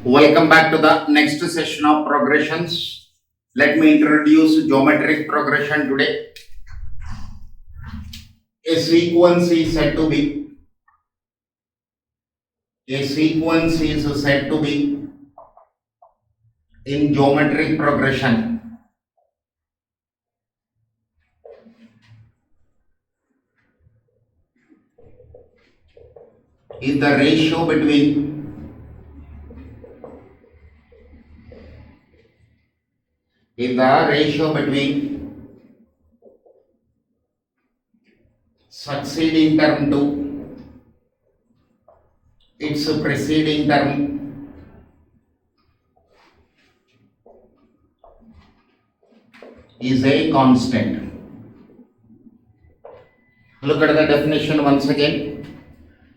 Welcome back to the next session of progressions. Let me introduce geometric progression today. A sequence is said to be in geometric progression is the ratio between succeeding term to its preceding term is a constant. Look at the definition once again.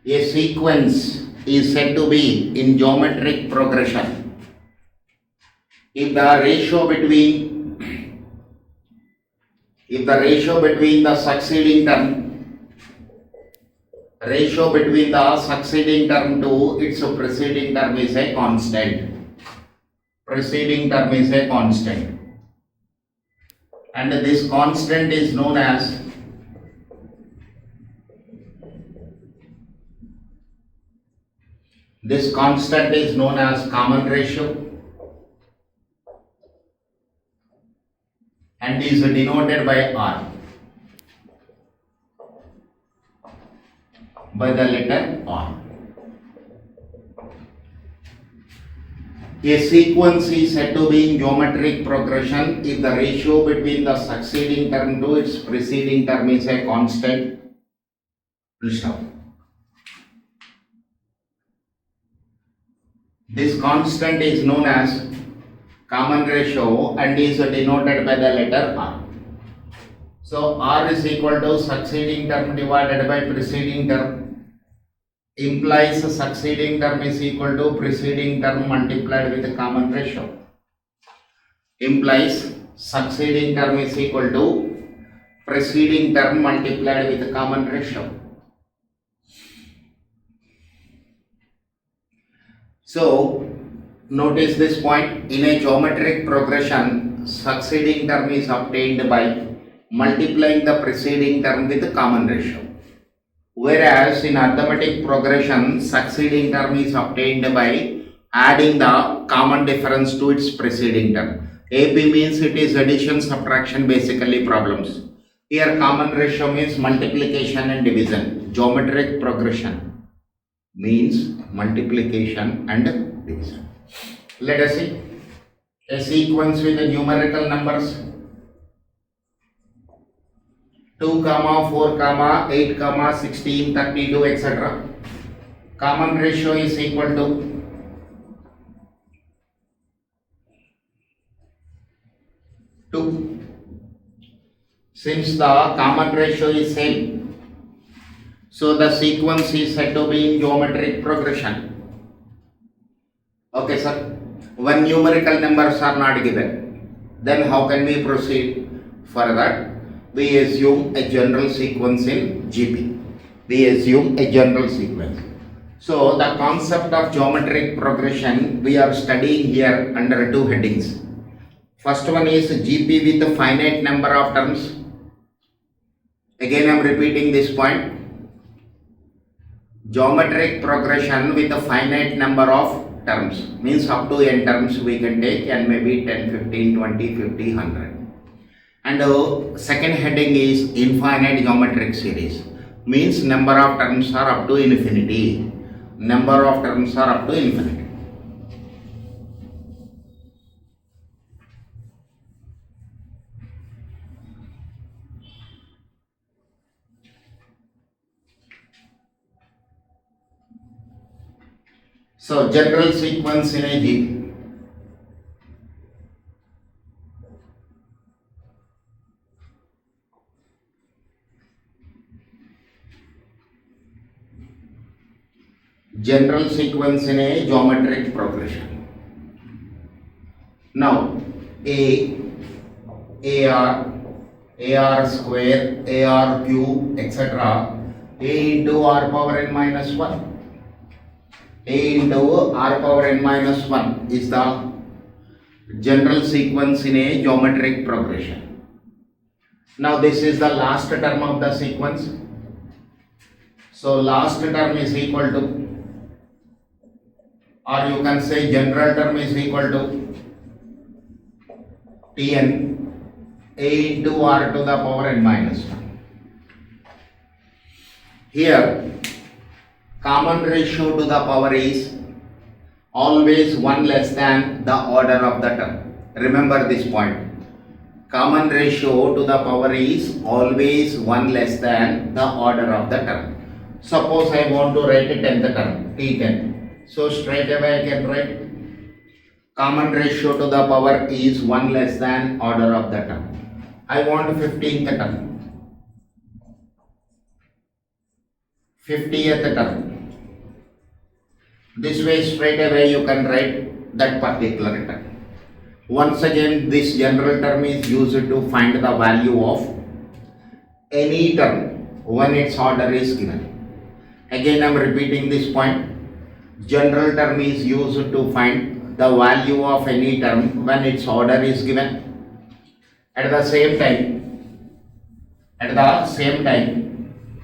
A sequence is said to be in geometric progression if the ratio between the succeeding term to its preceding term is a constant. And this constant is known as common ratio and is denoted by R, by the letter R. A sequence is said to be in geometric progression if the ratio between the succeeding term to its preceding term is a constant. This constant is known as common ratio and is denoted by the letter R. So R is equal to succeeding term divided by preceding term, implies succeeding term is equal to preceding term multiplied with the common ratio. Implies succeeding term is equal to preceding term multiplied with the common ratio. So notice this point. In a geometric progression, succeeding term is obtained by multiplying the preceding term with the common ratio. Whereas in arithmetic progression, succeeding term is obtained by adding the common difference to its preceding term. AP means it is addition, subtraction, basically problems. Here common ratio means multiplication and division. Geometric progression means multiplication and division. Let us see a sequence with the numerical numbers 2, 4, 8, 16, 32, etc. Common ratio is equal to 2. Since the common ratio is same, so the sequence is said to be in geometric progression. Okay, sir. When numerical numbers are not given, then how can we proceed further? We assume a general sequence in GP. So the concept of geometric progression we are studying here under two headings. First one is GP with a finite number of terms. Again I am repeating this point. Geometric progression with a finite number of terms means up to n terms we can take, and maybe 10, 15, 20, 50, 100. And second heading is infinite geometric series, means number of terms are up to infinity. So general sequence in a GP. General sequence in a geometric progression. Now AR square, AR cube, etc. A into R power n minus 1. A into r power n minus 1 is the general sequence in a geometric progression. Now this is the last term of the sequence. So last term is equal to, or you can say general term is equal to Tn A into r to the power n minus 1. Here common ratio to the power is always 1 less than the order of the term. Remember this point. Common ratio to the power is always 1 less than the order of the term. Suppose I want to write a 10th term, T10. So straight away I can write common ratio to the power is 1 less than order of the term. I want 15th term. 50th term. This way straight away you can write that particular term. Once again this general term is used to find the value of any term when its order is given. Again I am repeating this point. General term is used to find the value of any term when its order is given. At the same time,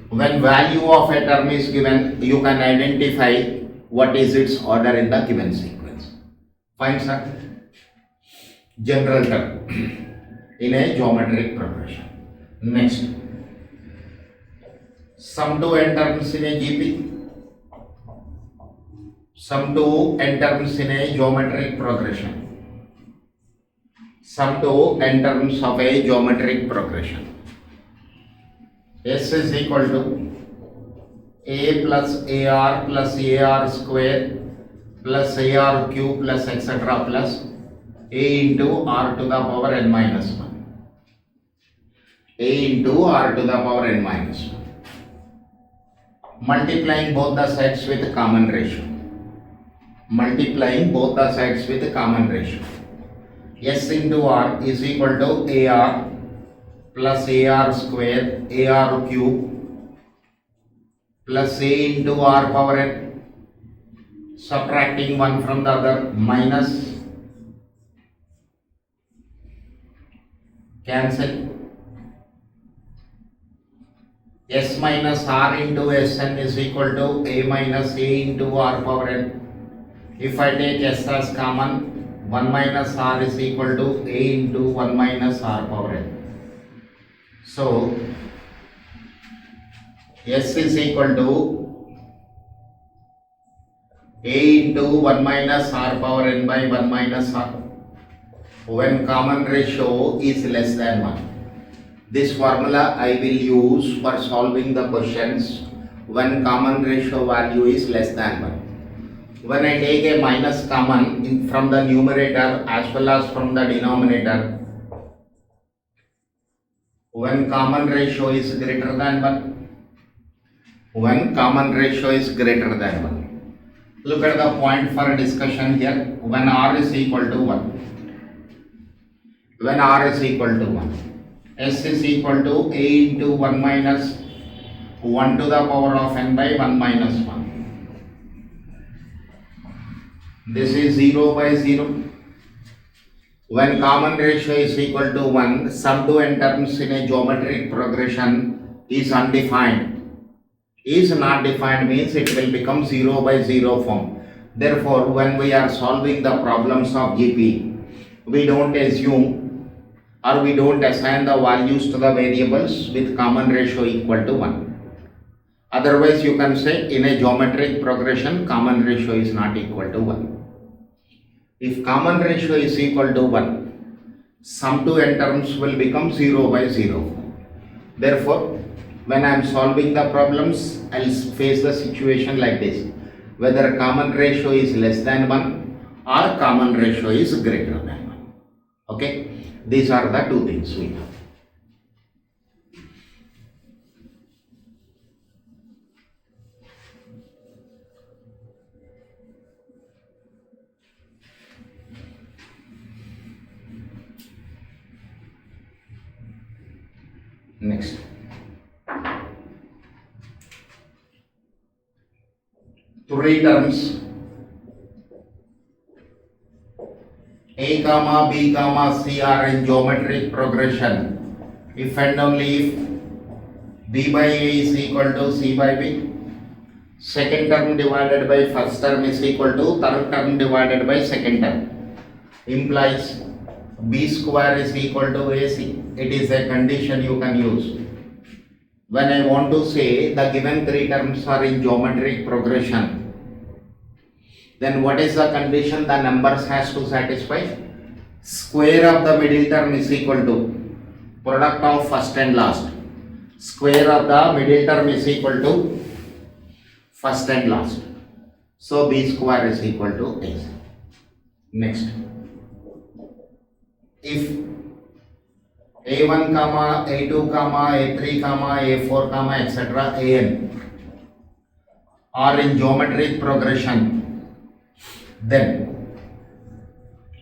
when value of a term is given, you can identify what is its order in the given sequence. Fine, sir. General term in a geometric progression. Next, sum to n terms in a GP. Sum to n terms in a geometric progression. Sum to n terms of a geometric progression. S is equal to A plus AR square plus AR cube plus etc. plus A into R to the power n minus 1. A into R to the power n minus 1. Multiplying both the sides with common ratio. Multiplying both the sides with common ratio. S into R is equal to AR plus AR square, AR cube plus A into R power n, subtracting one from the other, minus, cancel, S minus R into Sn is equal to A minus A into R power n. If I take S as common, 1 minus R is equal to A into 1 minus R power n. So S is equal to A into 1 minus R power n by 1 minus R when common ratio is less than 1. This formula I will use for solving the questions when common ratio value is less than 1. When I take a minus common from the numerator as well as from the denominator, when common ratio is greater than 1, when common ratio is greater than 1. Look at the point for discussion here. When R is equal to 1. When R is equal to 1. S is equal to A into 1 minus 1 to the power of n by 1 minus 1. This is 0 by 0. When common ratio is equal to 1, sum to n terms in a geometric progression is undefined. Is not defined means it will become 0 by 0 form. Therefore, when we are solving the problems of GP, we don't assume or we don't assign the values to the variables with common ratio equal to 1. Otherwise, you can say in a geometric progression, common ratio is not equal to 1. If common ratio is equal to 1, sum to n terms will become 0 by 0. Therefore, when I am solving the problems, I will face the situation like this. Whether common ratio is less than 1 or common ratio is greater than 1. Okay? These are the two things we have. Next. Three terms A comma B comma C are in geometric progression if and only if B by A is equal to C by B, second term divided by first term is equal to third term divided by second term, implies B square is equal to AC. It is a condition you can use. When I want to say the given three terms are in geometric progression, then what is the condition the numbers has to satisfy? Square of the middle term is equal to product of first and last. Square of the middle term is equal to first and last. So B square is equal to AC. Next, if A1 comma A2 comma A3 comma A4 comma etc. An are in geometric progression, then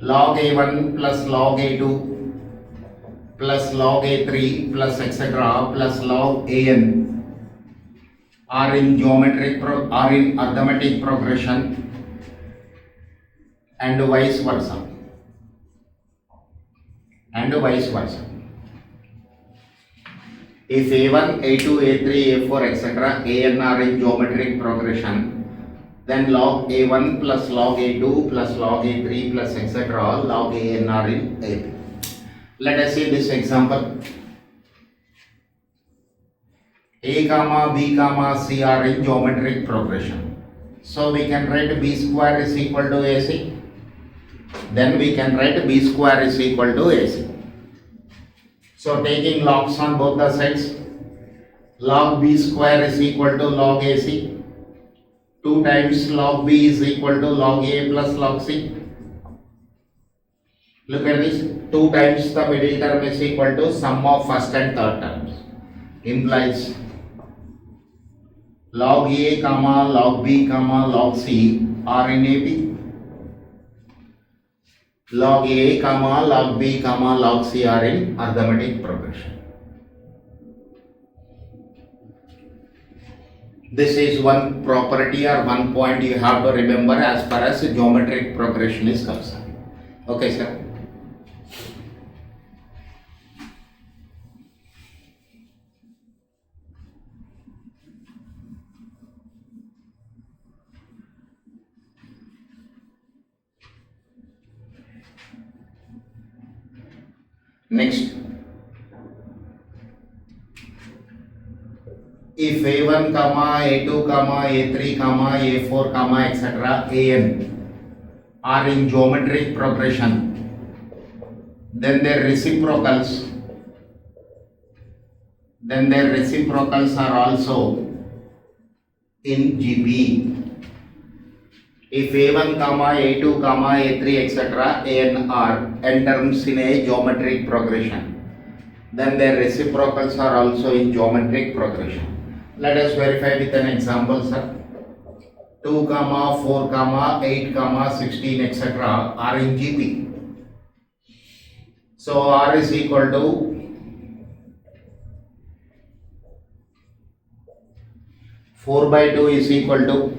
log A1 plus log A2 plus log A3 plus etc. plus log An are in arithmetic progression and vice versa. If A1, A2, A3, A4 etc. An are in geometric progression, then log A1 plus log A2 plus log A3 plus etc. log An are in AP. Let us see this example. A comma B comma C are in geometric progression. So we can write B square is equal to AC. Then we can write B square is equal to AC. So taking logs on both the sides, log B square is equal to log AC. 2 times log B is equal to log A plus log C. Look at this, 2 times the middle term is equal to sum of first and third terms, implies log A comma log B comma log C are in AP. Log A comma log B comma log C are in arithmetic progression. This is one property or one point you have to remember as far as geometric progression is concerned. Okay, sir. Next, if A1 comma A2 comma A3 comma A4 comma etc. An are in geometric progression, then their reciprocals are also in GP. If A1 comma A2 comma A3 etc. An are n terms in a geometric progression, then their reciprocals are also in geometric progression. Let us verify with an example, sir. 2 comma 4 comma 8 comma 16 etc. are in GP. So R is equal to 4 by 2 is equal to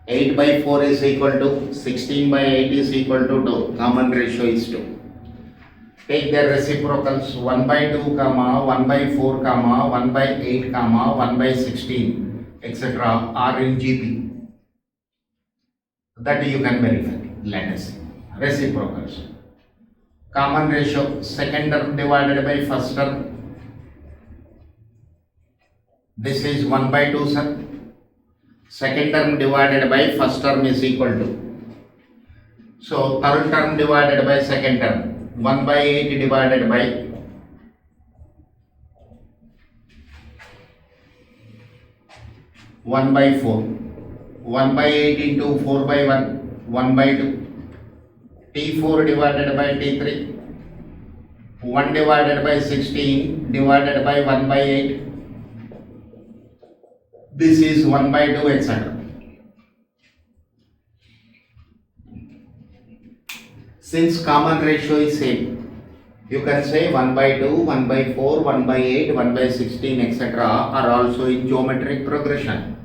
8 by 4 is equal to 16 by 8 is equal to 2. Common ratio is 2. Take their reciprocals 1 by 2 comma 1 by 4 comma 1 by 8 comma 1 by 16 etc. are in GP. That you can verify. Let us see. Reciprocals. Common ratio, second term divided by first term. This is 1 by 2, sir. Second term divided by first term is equal to. So third term divided by second term. 1 by 8 divided by 1 by 4. 1 by 8 into 4 by 1. 1 by 2. T4 divided by T3. 1 divided by 16 divided by 1 by 8. This is 1 by 2 etc. Since common ratio is same, you can say 1 by 2, 1 by 4, 1 by 8, 1 by 16 etc. are also in geometric progression.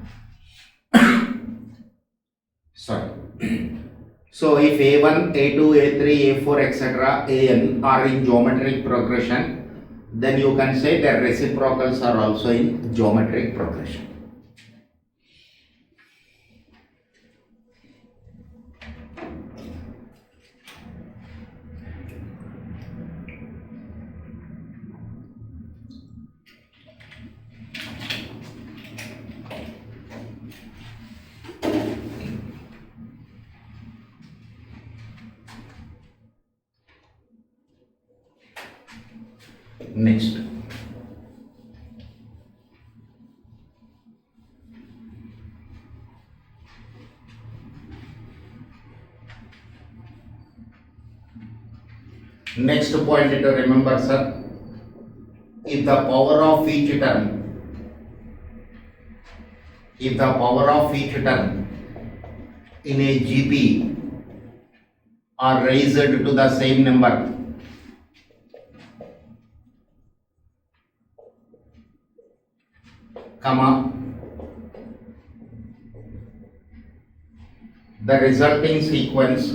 Sorry. So if A1, A2, A3, A4, etc., An are in geometric progression, then you can say their reciprocals are also in geometric progression. Next. Next point to remember, sir, if the power of each term in a GP are raised to the same number, comma, the resulting sequence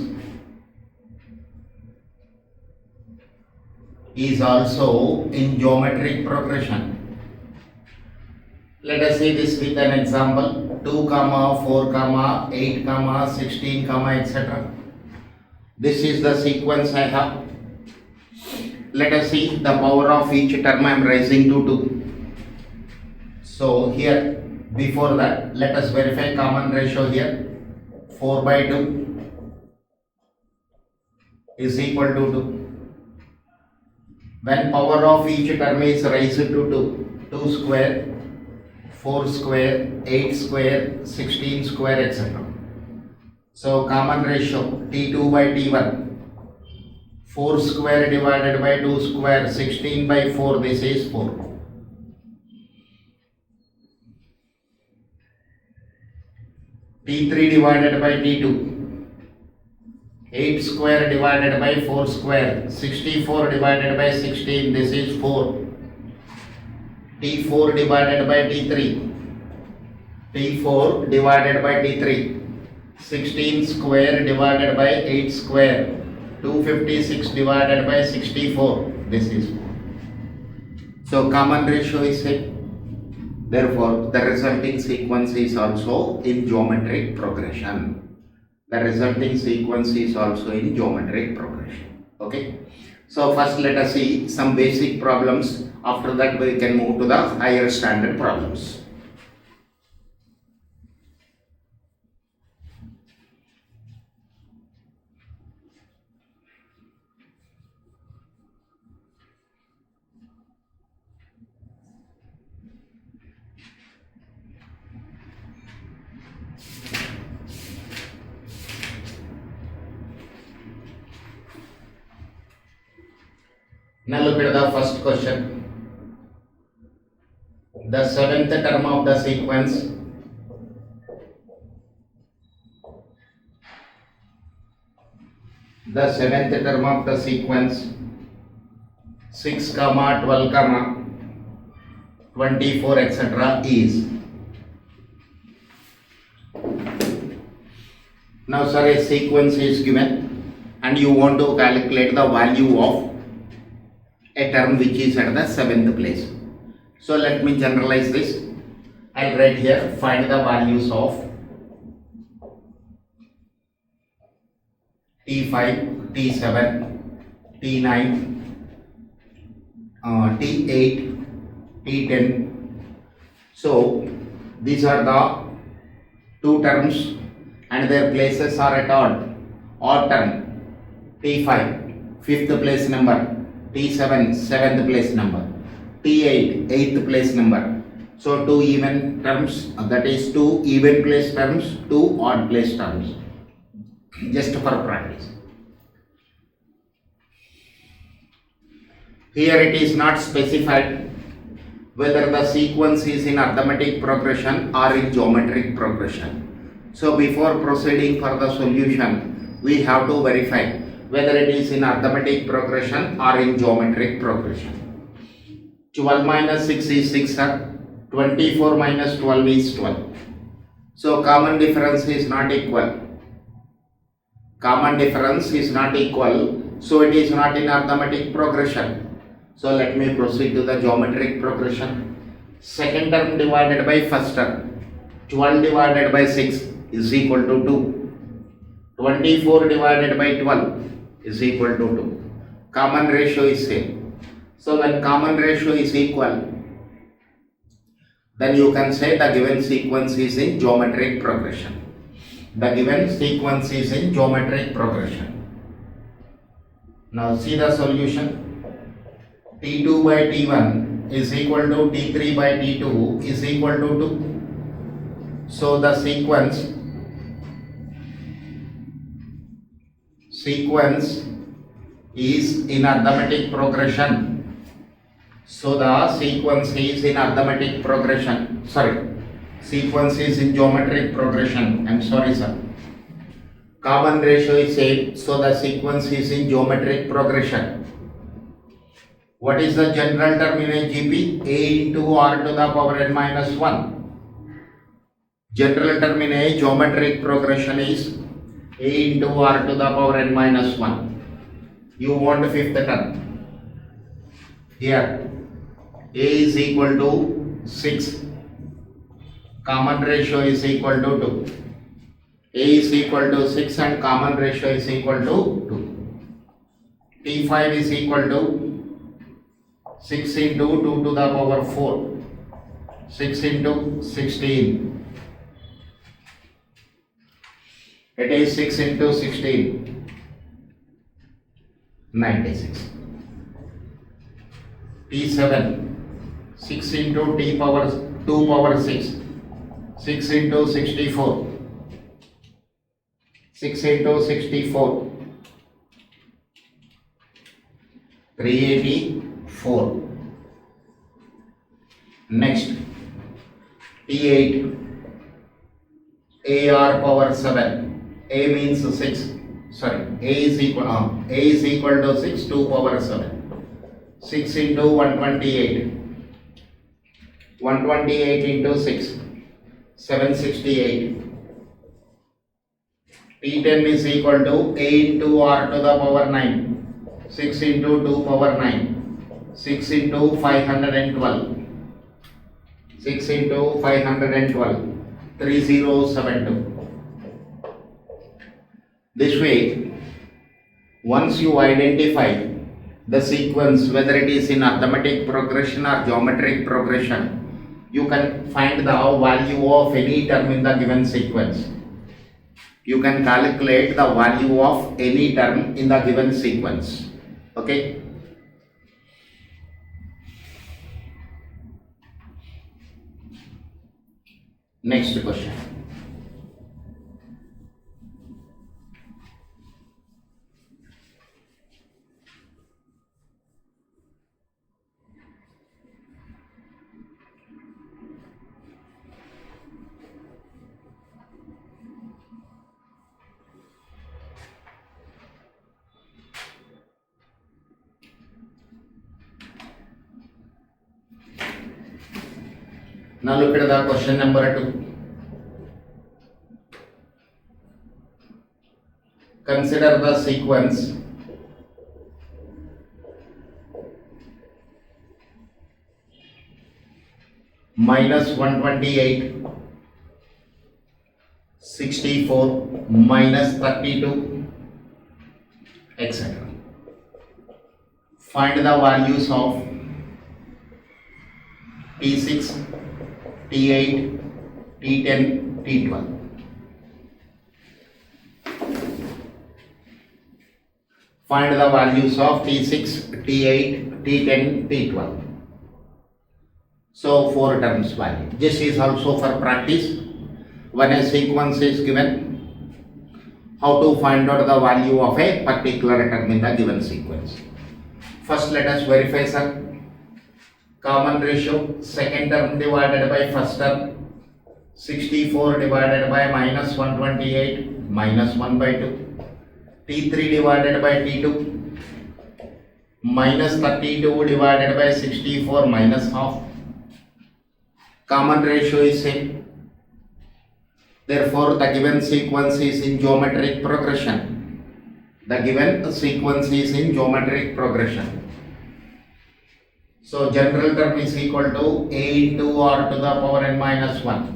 is also in geometric progression. Let us see this with an example: 2, 4, 8, 16, etc. This is the sequence I have. Let us see the power of each term I am raising to 2. So here, before that, let us verify common ratio here. 4 by 2 is equal to 2. When power of each term is raised to 2, 2 square, 4 square, 8 square, 16 square, etc. So common ratio T2 by T1, 4 square divided by 2 square, 16 by 4, this is 4. T3 divided by T2, 8 square divided by 4 square, 64 divided by 16, this is 4. T4 divided by T3, T4 divided by T3, 16 square divided by 8 square, 256 divided by 64, this is 4. So common ratio is same. Therefore, the resulting sequence is also in geometric progression. The resulting sequence is also in geometric progression. Okay. So first let us see some basic problems. After that we can move to the higher standard problems. Now look at the first question. The seventh term of the sequence six, 12, 24, etc. is. Now sir, a sequence is given and you want to calculate the value of a term which is at the 7th place. So let me generalize this. I'll write here, find the values of T5, T7, T9, T8, T10. So these are the two terms and their places are at odd. Odd term T5, 5th place number, T7, 7th place number, T8, 8th place number. So two even terms, that is two even place terms, two odd place terms, just for practice. Here it is not specified whether the sequence is in arithmetic progression or in geometric progression. So before proceeding for the solution, we have to verify whether it is in arithmetic progression or in geometric progression. 12 minus 6 is 6, 24 minus 12 is 12. So common difference is not equal. Common difference is not equal, so it is not in arithmetic progression. So let me proceed to the geometric progression. Second term divided by first term. 12 divided by 6 is equal to 2. 24 divided by 12 is equal to 2. Common ratio is same. So when common ratio is equal, then you can say the given sequence is in geometric progression. The given sequence is in geometric progression. Now see the solution. T2 by T1 is equal to T3 by T2 is equal to 2. So the sequence is in arithmetic progression. So the sequence is in arithmetic progression. Sequence is in geometric progression. I'm sorry, sir. Common ratio is same. So the sequence is in geometric progression. What is the general term in a GP? A into R to the power n minus 1. General term in a geometric progression is A into R to the power n minus 1. You want fifth term. Here A is equal to 6. Common ratio is equal to 2. A is equal to 6 and common ratio is equal to 2. T5 is equal to 6 into 2 to the power 4. 6 into 16. It is 6 into 16. 96. T7. 6 into T power 2 power 6. 6 into 64. 6 into 64. 384. Next, T8. AR power 7. A means 6. Sorry, A is equal to 6, 2 power 7. 6 into 128. 128 into 6. 768. T10 is equal to A into R to the power 9. 6 into 2 power 9. 6 into 512. 6 into 512. 3072. This way, once you identify the sequence, whether it is in arithmetic progression or geometric progression, you can find the value of any term in the given sequence. You can calculate the value of any term in the given sequence. Okay. Next question. Now look at the question number 2. Consider the sequence minus 128, 64, minus 32, etc. Find the values of T6, T8, T10, T12. Find the values of T6, T8, T10, T12. So 4 terms value. This is also for practice. When a sequence is given, how to find out the value of a particular term in the given sequence. First let us verify, sir. Common ratio, second term divided by first term. 64 divided by minus 128 minus 1 by 2. T3 divided by T2 minus 32 divided by 64 minus half. Common ratio is same. Therefore, the given sequence is in geometric progression. The given sequence is in geometric progression. So general term is equal to a into r to the power n minus 1.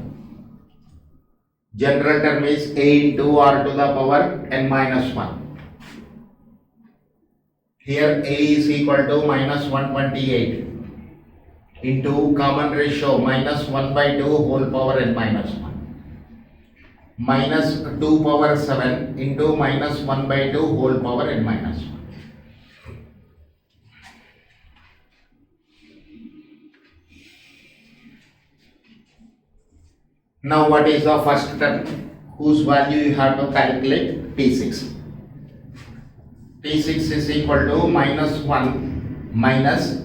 General term is a into r to the power n minus 1. Here a is equal to minus 128 into common ratio minus 1 by 2 whole power n minus 1. Minus 2 power 7 into minus 1 by 2 whole power n minus 1. Now what is the first term whose value you have to calculate? T6. T6 is equal to minus 1 minus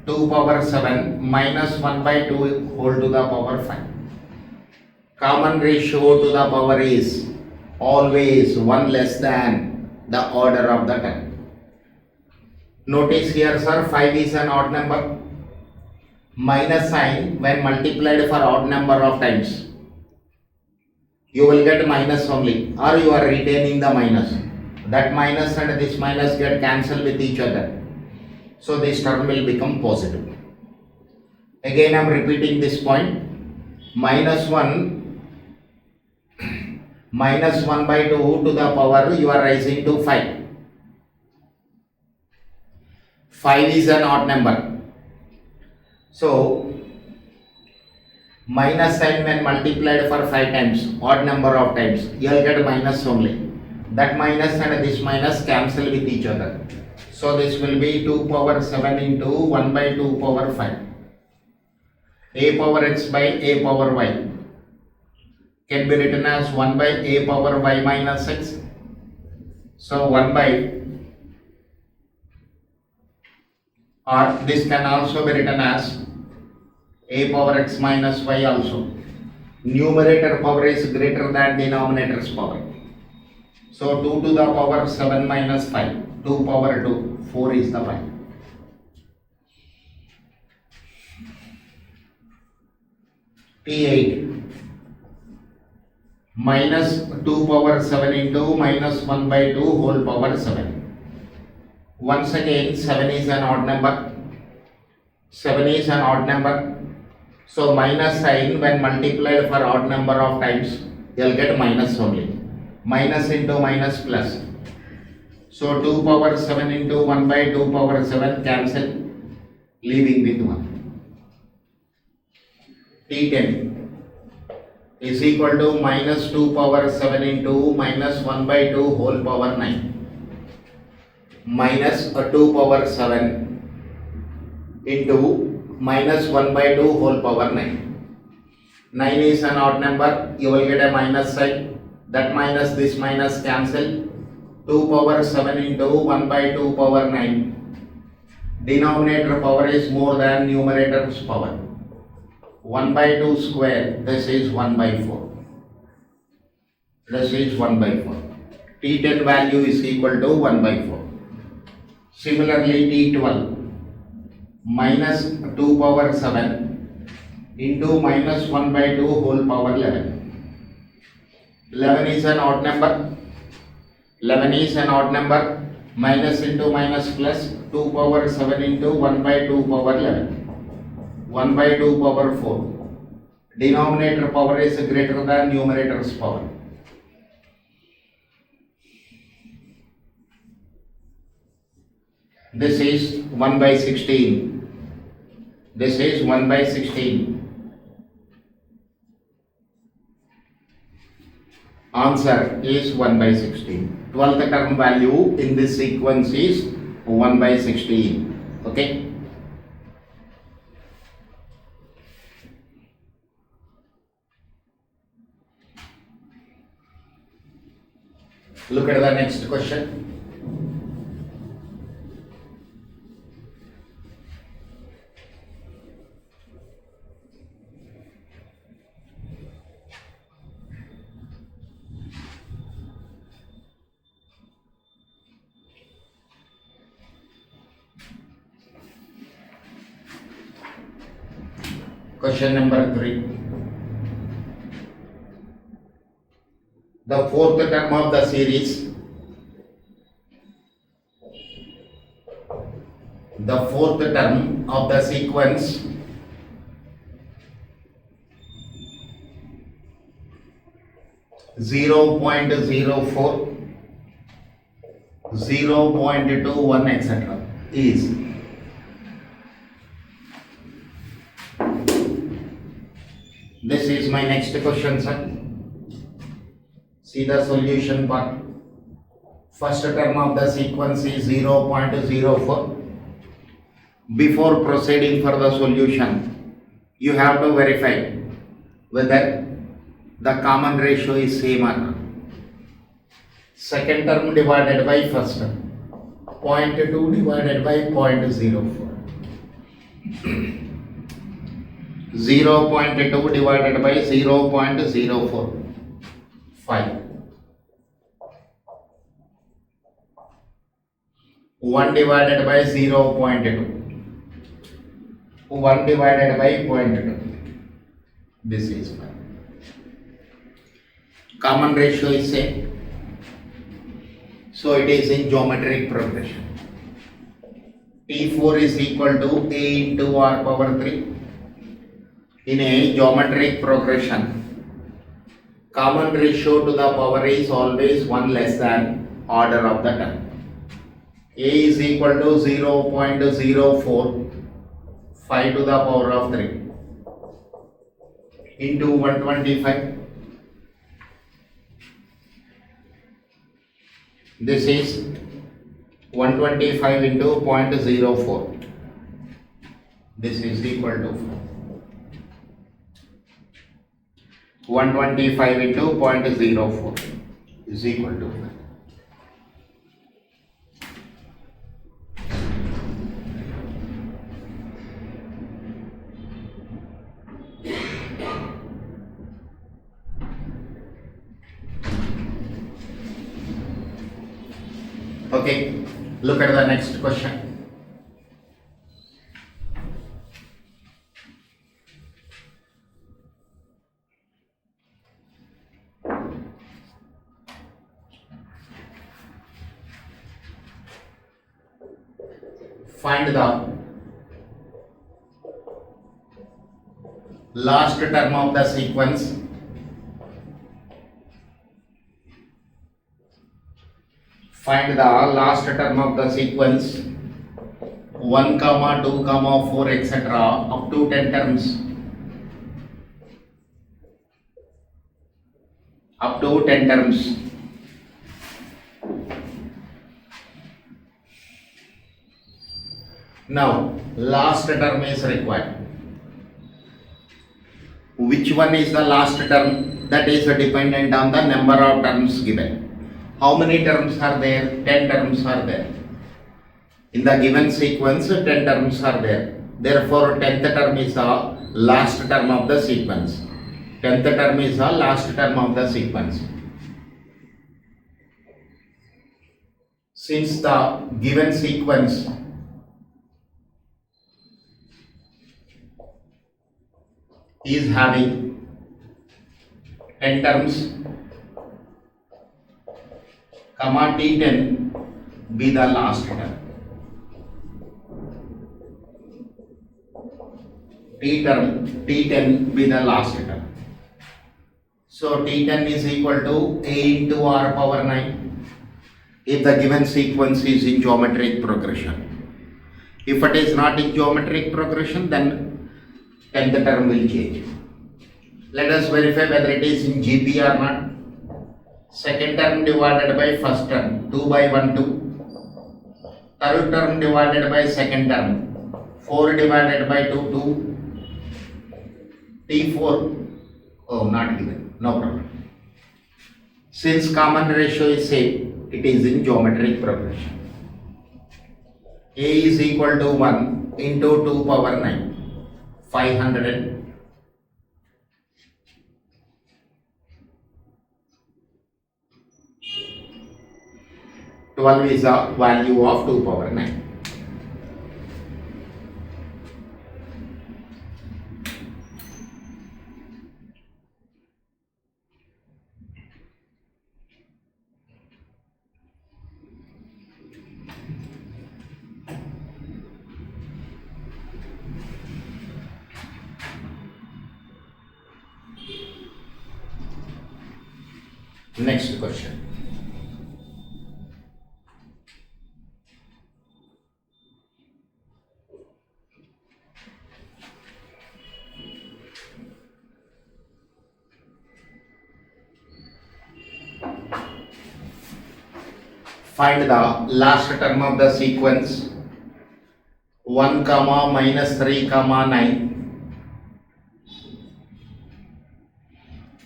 2 power 7 minus 1 by 2 whole to the power 5. Common ratio to the power is always 1 less than the order of the term. Notice here, sir, 5 is an odd number. Minus sign when multiplied for odd number of times, you will get minus only, or you are retaining the minus. That minus and this minus get cancelled with each other. So this term will become positive. Again I am repeating this point. Minus 1 minus 1 by 2 to the power you are raising to 5. 5 is an odd number. So minus sign when multiplied for 5 times, odd number of times, you will get minus only. That minus and this minus cancel with each other. So this will be 2 power 7 into 1 by 2 power 5. A power x by a power y can be written as 1 by a power y minus x. So 1 by, or this can also be written as a power x minus y also. Numerator power is greater than denominator's power. So 2 to the power 7 minus 5, 2 power 2, 4 is the value. T8 minus 2 power 7 into minus 1 by 2 whole power 7. Once again 7 is an odd number. 7 is an odd number. So minus sign when multiplied for odd number of times, you will get minus only. Minus into minus plus. So 2 power 7 into 1 by 2 power 7 cancel, leaving with 1. T10 is equal to minus 2 power 7 into minus 1 by 2 whole power 9. Minus 2 power 7 into minus 1 by 2 whole power 9. 9 is an odd number, you will get a minus sign. That minus this minus cancel. 2 power 7 into 1 by 2 power 9. Denominator power is more than numerator's power. 1 by 2 square, this is 1 by 4. This is 1 by 4. T10 value is equal to 1 by 4. Similarly T12 minus 2 power 7 into minus 1 by 2 whole power 11. 11 is an odd number. 11 is an odd number. Minus into minus plus 2 power 7 into 1 by 2 power 11. 1 by 2 power 4. Denominator power is greater than numerator's power. This is 1 by 16. This is 1 by 16. Answer is 1 by 16. 12th term value in this sequence is 1 by 16. Okay. Look at the next question. Question number 3. The fourth term of the series the fourth term of the sequence zero point zero four, 0.21 etc. is this is my next question, sir. See the solution part. First term of the sequence is 0.04. Before proceeding for the solution, you have to verify whether the common ratio is same or not. Second term divided by first term. 0.2 divided by 0.04. 0.2 divided by 0.04. 5. 1 divided by 0.2. 1 divided by 0.2. This is 5. Common ratio is same. So it is in geometric progression. T4 is equal to A into R power 3. In a geometric progression, common ratio to the power is always 1 less than order of the term. A is equal to 0.04 5 to the power of 3 into 125. This is 125 into 0.04. This is equal to 125 into 0.04 is equal to 5. Okay, look at the next question. Find the last term of the sequence find the last term of the sequence 1, 2, 4 etc. up to 10 terms. Up to 10 terms. Now, last term is required. Which one is the last term? That is dependent on the number of terms given. How many terms are there? 10 terms are there. In the given sequence, 10 terms are there. Therefore, 10th term is the last term of the sequence. 10th term is the last term of the sequence. Since the given sequence is having 10 terms, comma T10 be the last term. T10 be the last term. So T10 is equal to A into R power 9 if the given sequence is in geometric progression. If it is not in geometric progression, then 10th term will change. Let us verify whether it is in GP or not. Second term divided by first term, 2 by 1, 2. Third term divided by second term, 4 divided by 2, 2. T4, oh, not given, no problem. Since common ratio is same, it is in geometric progression. A is equal to 1 into 2 power 9, 500. 12 is the value of 2 power 9. Next question. Find the last term of the sequence 1 comma minus 3 comma 9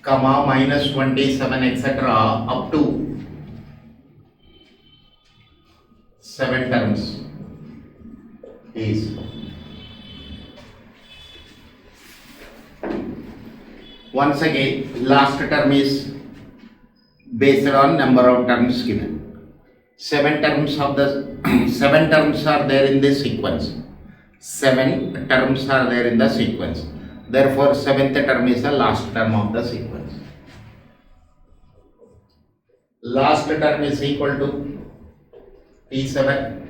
comma minus 27 etc. up to 7 terms is once again last term is based on number of terms given. 7 terms of the 7 terms are there in this sequence. 7 terms are there in the sequence. Therefore, 7th term is the last term of the sequence. Last term is equal to T7.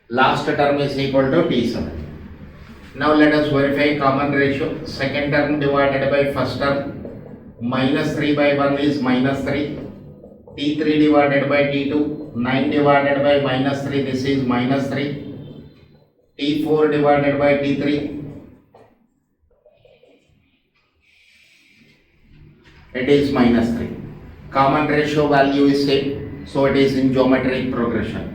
Last term is equal to T7. Now let us verify common ratio. Second term divided by first term. Minus 3 by 1 is minus 3. T3 divided by T2. 9 divided by minus 3, this is minus 3. T4 divided by T3. It is minus 3. Common ratio value is same, so it is in geometric progression.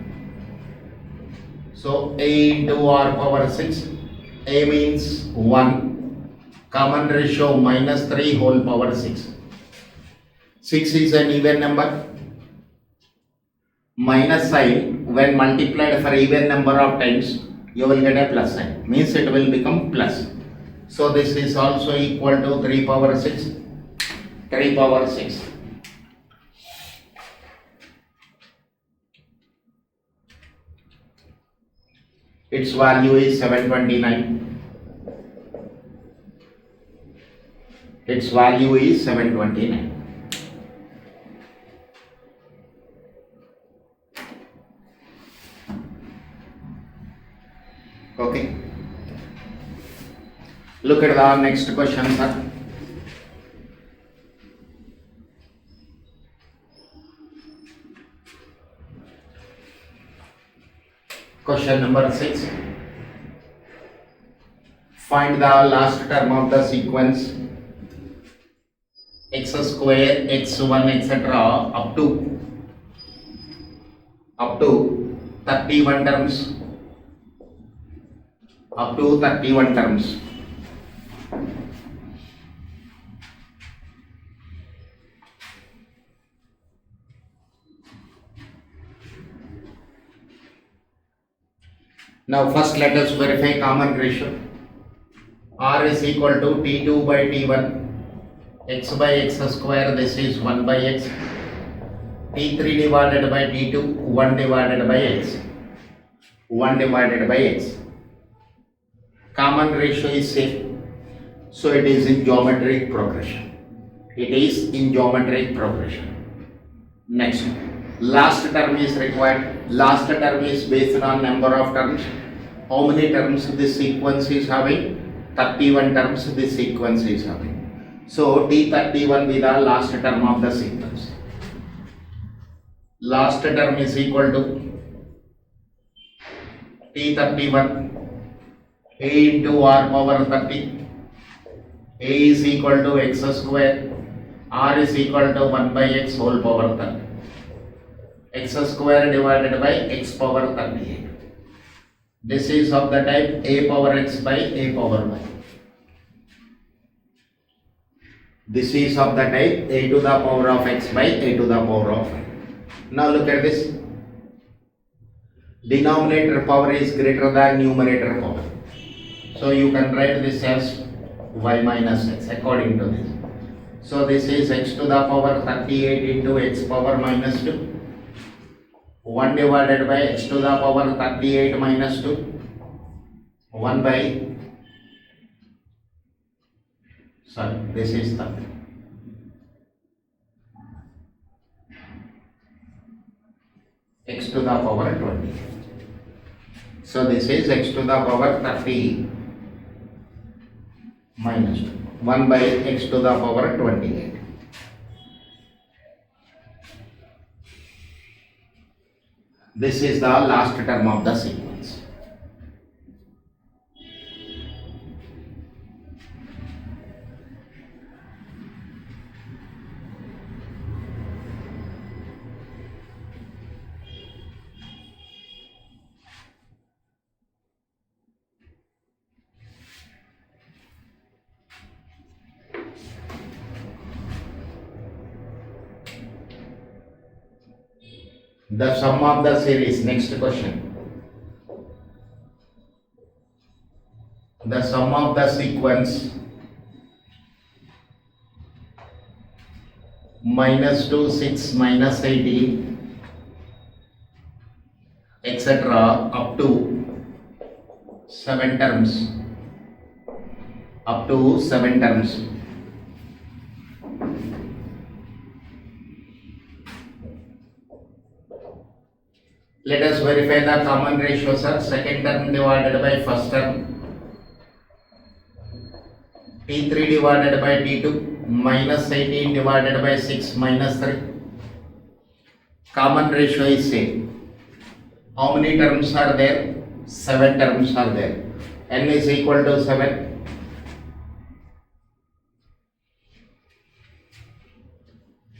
So A into R power 6, A means 1, common ratio minus 3 whole power 6. 6 is an even number. Minus sign when multiplied for even number of times, you will get a plus sign, means it will become plus. So this is also equal to 3 power 6. 3 power 6. Its value is 729. Its value is 729. Okay. Look at the next question, sir. Question number 6. Find the last term of the sequence x square, x1, etc. up to 31 terms. Up to 31 terms. Now first let us verify common ratio. R is equal to T2 by T1, x by x square, this is 1 by x. T3 divided by T2, 1 divided by x. 1 divided by x. Common ratio is same, so it is in geometric progression. It is in geometric progression. Next, last term is required. Last term is based on number of terms. How many terms this sequence is having? 31 terms this sequence is having. So T31 be the last term of the sequence. Last term is equal to T31 A into R power 30. A is equal to x square. R is equal to 1 by x whole power 30. X square divided by x power 38. This is of the type a power x by a power y. This is of the type a to the power of x by a to the power of y. Now look at this. Denominator power is greater than numerator power. So you can write this as y minus x according to this. So this is x to the power 38 into x power minus 2. 1 divided by x to the power 38 minus 2. 1 by, this is 30. X to the power 20. So this is x to the power 30 minus 2. 1 by x to the power 28. This is the last term of the sequence. The sum of the series, next question. The sum of the sequence -2, 6, -18, etc. up to 7 terms. Up to 7 terms. Let us verify the common ratio, sir. Second term divided by first term. T3 divided by T2 -18 divided by 6 -3. Common ratio is same. How many terms are there? 7 terms are there. N is equal to 7.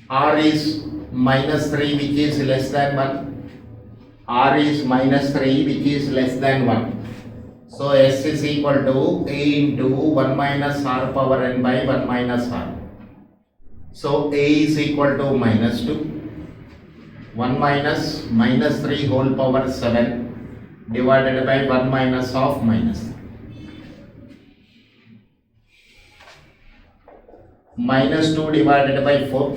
R is -3 which is less than 1. R is -3 which is less than 1. So S is equal to A into 1 minus R power n by 1 minus R. So A is equal to -2. 1 minus -3 whole power 7 divided by 1 minus of minus. -2 divided by 4.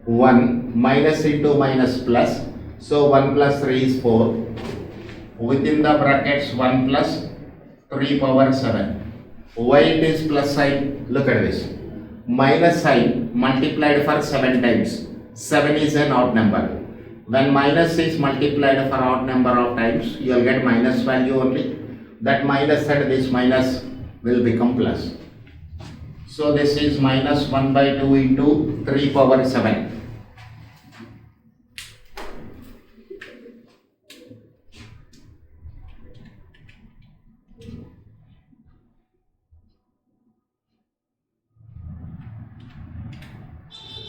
1 minus into minus plus. So 1 plus 3 is 4. Within the brackets 1 plus 3 power 7. Why it is plus sign? Look at this. Minus sign multiplied for 7 times. 7 is an odd number. When minus is multiplied for odd number of times, you will get minus value only. That minus and this minus will become plus. So this is minus 1 by 2 into 3 power 7.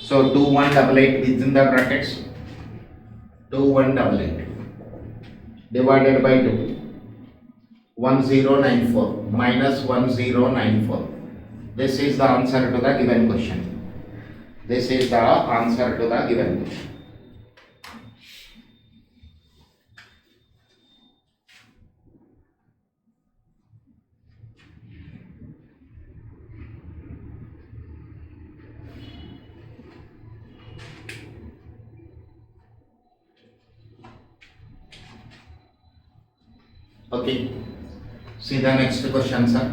So 2188 within the brackets, 2188 divided by 2, 1094 minus 1094. This is the answer to the given question. This is the answer to the given question. Okay, see the next question, sir.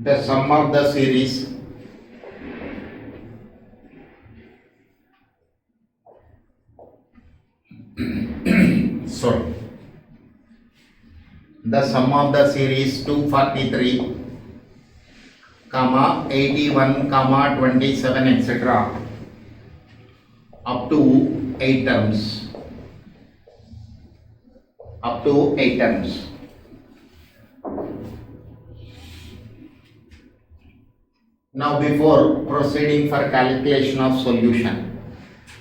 The sum of the series sorry, the sum of the series 243 comma 81 comma 27 etc. up to 8 terms. Up to 8 terms. Now before proceeding for calculation of solution,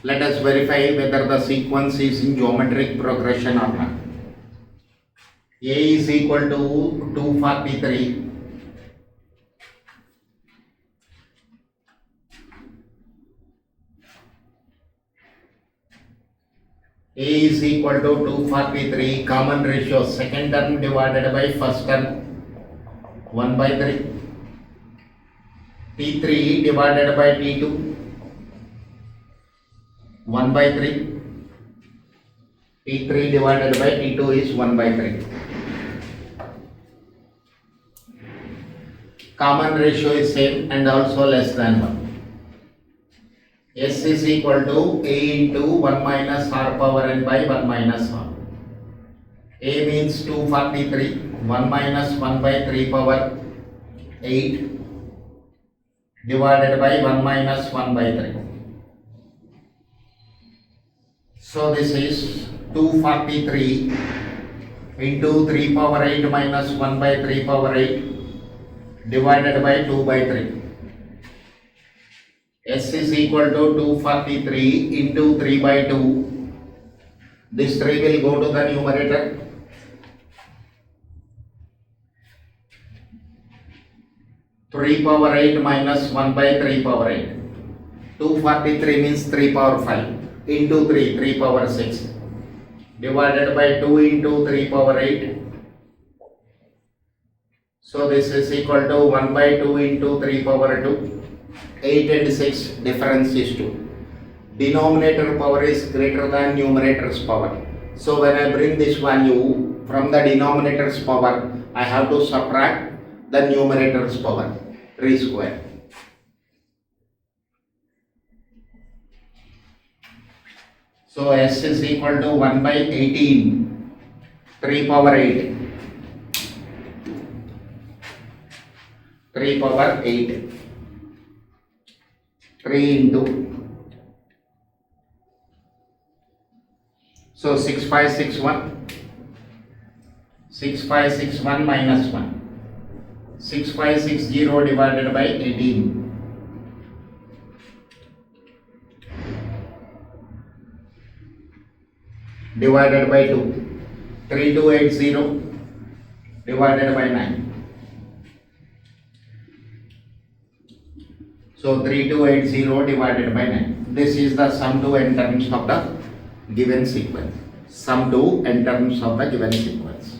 let us verify whether the sequence is in geometric progression or not. A is equal to 243. A is equal to 243, common ratio, second term divided by first term, 1 by 3. T3 divided by T2, 1 by 3. T3 divided by T2 is 1 by 3. common ratio is same and also less than 1. S is equal to A into 1 minus R power n by 1 minus R. A means 243, 1 minus 1 by 3 power 8 divided by 1 minus 1 by 3. So this is 243 into 3 power 8 minus 1 by 3 power 8 divided by 2 by 3. S is equal to 243 into 3 by 2. This 3 will go to the numerator. Three power 8 minus 1 by 3 power 8. 243 means 3 power 5 into 3 power 6 divided by 2 into 3 power 8. So this is equal to 1 by 2 into 3 power 2. 8 and 6 difference is 2. Denominator power is greater than numerator's power. So when I bring this value from the denominator's power, I have to subtract the numerator's power, 3 square. So S is equal to 1 by 18, 3 power 8. 3 power 8. 3 into. So 6561. 6561 minus 1. 6560 divided by 18. Divided by 2. 3280 divided by 9. So 3280 divided by 9. This is the sum to n terms of the given sequence. Sum to n terms of the given sequence.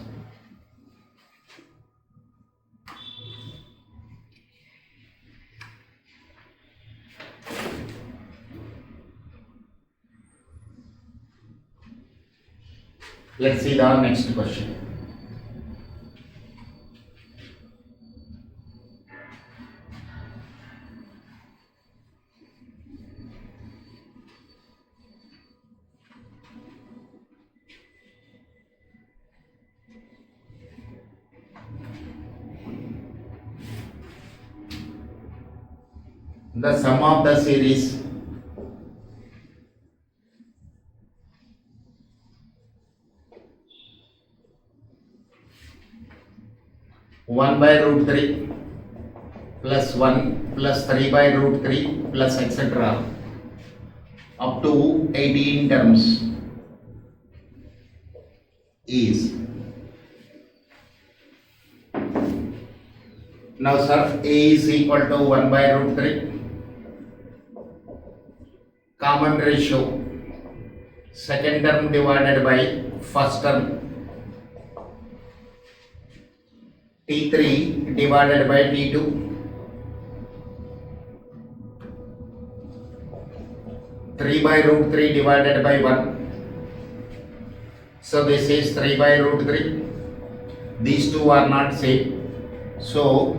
Let's see the next question. The sum of the series one by root 3 plus 1 plus 3 by root 3 plus etc. up to 18 terms is. Now sir, A is equal to 1 by root 3. Common ratio, second term divided by first term, T3 divided by T2, three by root 3 divided by 1. So this is 3 by root 3. These two are not same. So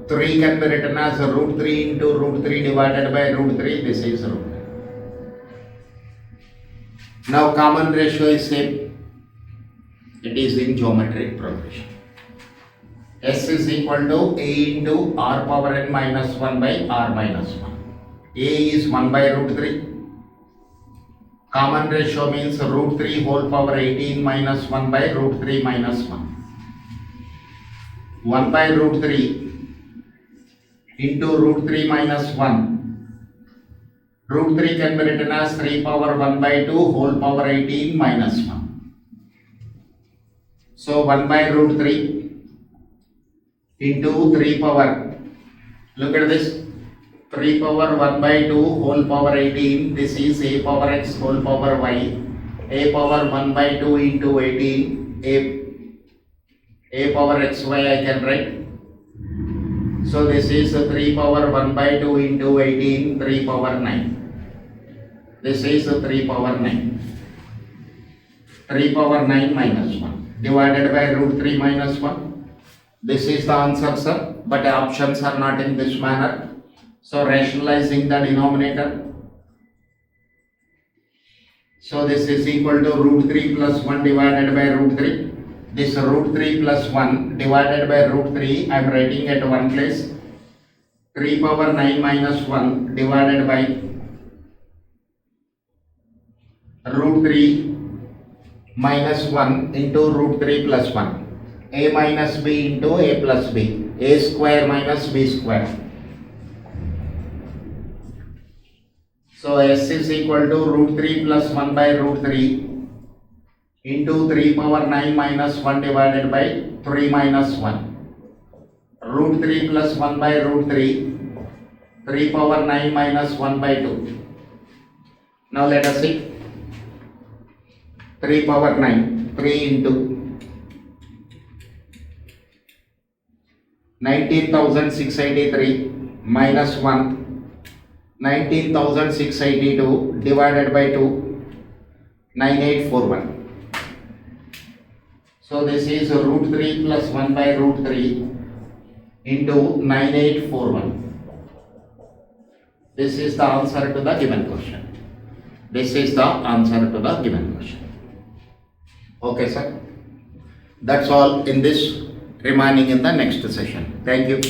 3 can be written as root 3 into root 3 divided by root 3. This is root. Now common ratio is same. It is in geometric progression. S is equal to A into R power n minus 1 by R minus 1. A is 1 by root 3. Common ratio means root 3 whole power 18 minus 1 by root 3 minus 1. 1 by root 3 into root 3 minus 1. Root 3 can be written as 3 power 1 by 2 whole power 18 minus 1. So 1 by root 3 into 3 power, look at this, 3 power 1 by 2 whole power 18. This is a power x whole power y. A power 1 by 2 into 18. A power xy I can write. So this is 3 power 1 by 2 into 18, 3 power 9. This is 3 power 9. 3 power 9 minus 1 divided by root 3 minus 1. This is the answer, sir, but options are not in this manner. So rationalizing the denominator. So this is equal to root 3 plus 1 divided by root 3. This root 3 plus 1 divided by root 3 I am writing at one place. 3 power 9 minus 1 divided by root 3 minus 1 into root 3 plus 1. A minus b into a plus b. A square minus b square. So s is equal to root 3 plus 1 by root 3 into 3 power 9 minus 1 divided by 3 minus 1. Root 3 plus 1 by root 3, 3 power 9 minus 1 by 2. Now let us see. 3 power 9, 3 into 19,683 minus 1, 19,682 divided by 2, 9841. So this is root 3 plus 1 by root 3 into 9841. This is the answer to the given question. This is the answer to the given question. Okay, sir. That's all in this, remaining in the next session. Thank you.